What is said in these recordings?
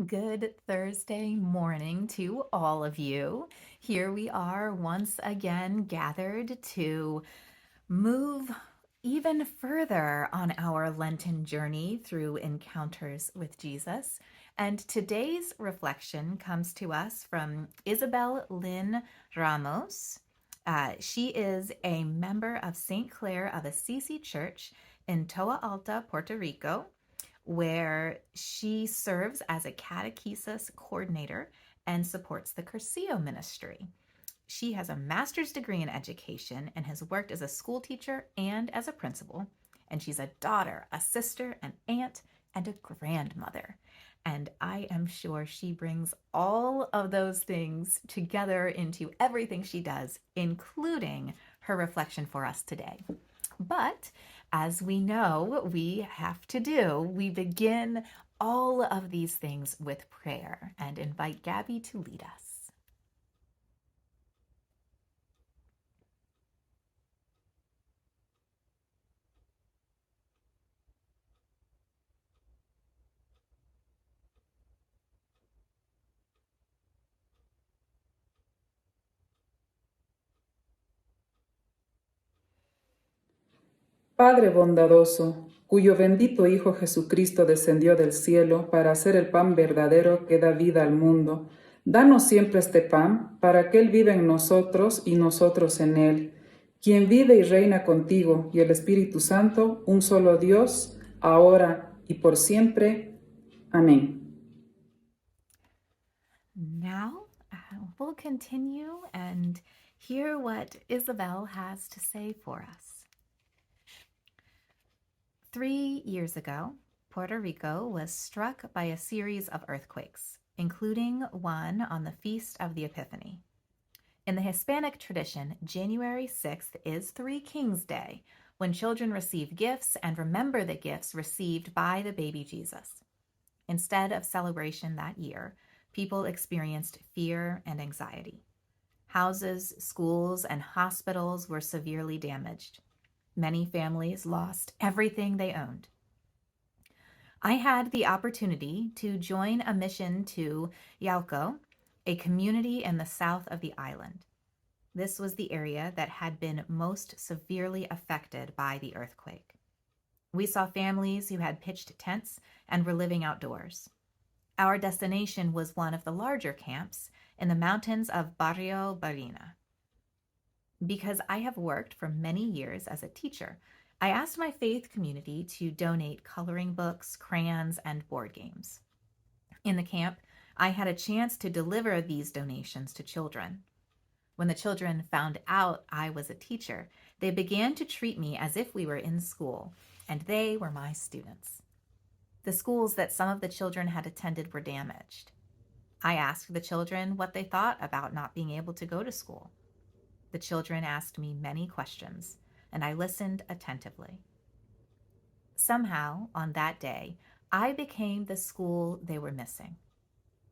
Good Thursday morning to all of you. Here we are once again gathered to move even further on our Lenten journey through encounters with Jesus. And today's reflection comes to us from Isabel Lynn Ramos. She is a member of St. Clare of Assisi Church in Toa Alta, Puerto Rico, where she serves as a catechesis coordinator and supports the Cursillo ministry. She has a master's degree in education and has worked as a school teacher and as a principal. And she's a daughter, a sister, an aunt, and a grandmother. And I am sure she brings all of those things together into everything she does, including her reflection for us today. But as we know, we have to do, we begin all of these things with prayer and invite Gabby to lead us. Padre bondadoso, cuyo bendito Hijo Jesucristo descendió del cielo para hacer el pan verdadero que da vida al mundo, danos siempre este pan, para que Él viva en nosotros y nosotros en Él, quien vive y reina contigo y el Espíritu Santo, un solo Dios, ahora y por siempre. Amén. Now we'll continue and hear what Isabel has to say for us. 3 years ago, Puerto Rico was struck by a series of earthquakes, including one on the Feast of the Epiphany. In the Hispanic tradition, January 6th is Three Kings Day, when children receive gifts and remember the gifts received by the baby Jesus. Instead of celebration that year, people experienced fear and anxiety. Houses, schools, and hospitals were severely damaged. Many families lost everything they owned. I had the opportunity to join a mission to Yauco, a community in the south of the island. This was the area that had been most severely affected by the earthquake. We saw families who had pitched tents and were living outdoors. Our destination was one of the larger camps in the mountains of Barrio Barina. Because I have worked for many years as a teacher, I asked my faith community to donate coloring books, crayons, and board games. In the camp, I had a chance to deliver these donations to children. When the children found out I was a teacher, they began to treat me as if we were in school, and they were my students. The schools that some of the children had attended were damaged. I asked the children what they thought about not being able to go to school. The children asked me many questions, and I listened attentively. Somehow, on that day, I became the school they were missing.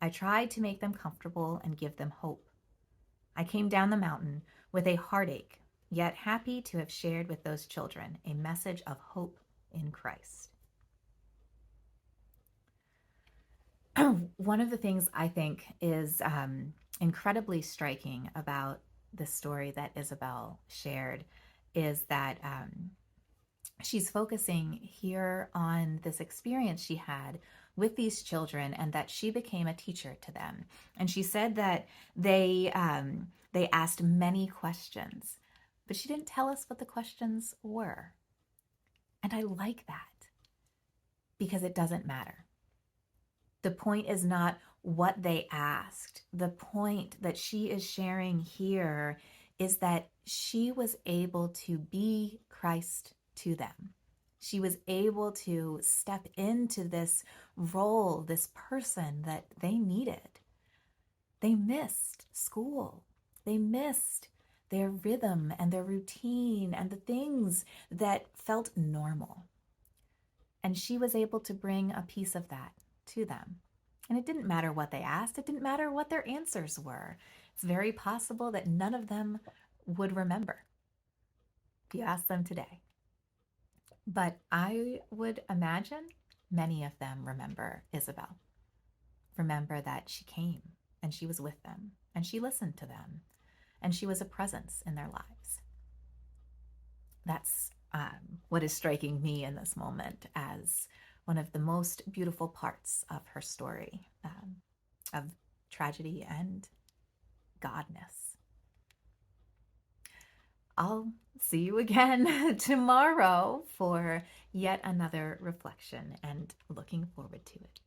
I tried to make them comfortable and give them hope. I came down the mountain with a heartache, yet happy to have shared with those children a message of hope in Christ. One of the things I think is incredibly striking about the story that Isabel shared is that she's focusing here on this experience she had with these children and that she became a teacher to them. And she said that they asked many questions, but she didn't tell us what the questions were. And I like that because it doesn't matter. The point is not what they asked. The point that she is sharing here is that she was able to be Christ to them. She was able to step into this role, this person that they needed. They missed school. They missed their rhythm and their routine and the things that felt normal. And she was able to bring a piece of that to them. And it didn't matter what they asked. It didn't matter what their answers were. It's very possible that none of them would remember if you asked them today. But I would imagine many of them remember Isabel. remember that she came and she was with them and she listened to them and she was a presence in their lives. That's what is striking me in this moment as one of the most beautiful parts of her story, of tragedy and godness. I'll see you again tomorrow for yet another reflection and looking forward to it.